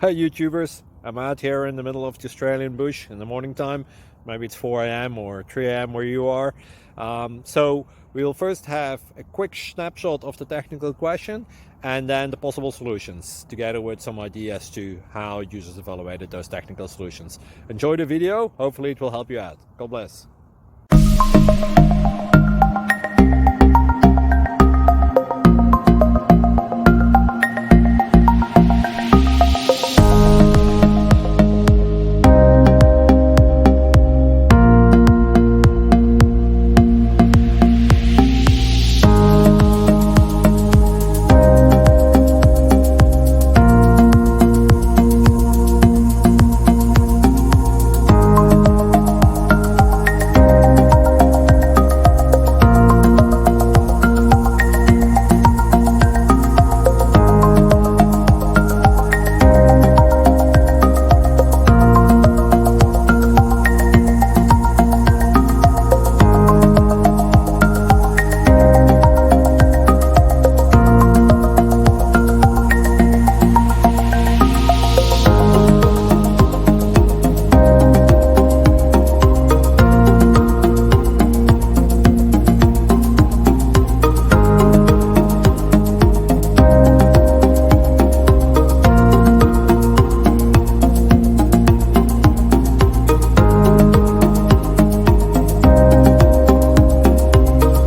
Hey YouTubers, I'm out here in the middle of the Australian bush in the morning time. Maybe it's 4 a.m. or 3 a.m. where you are. So we'll first have a quick snapshot of the technical question and then the possible solutions, together with some ideas to how users evaluated those technical solutions. Enjoy the video, hopefully it will help you out. God bless.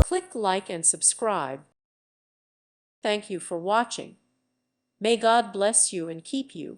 Click like and subscribe. Thank you for watching. May God bless you and keep you.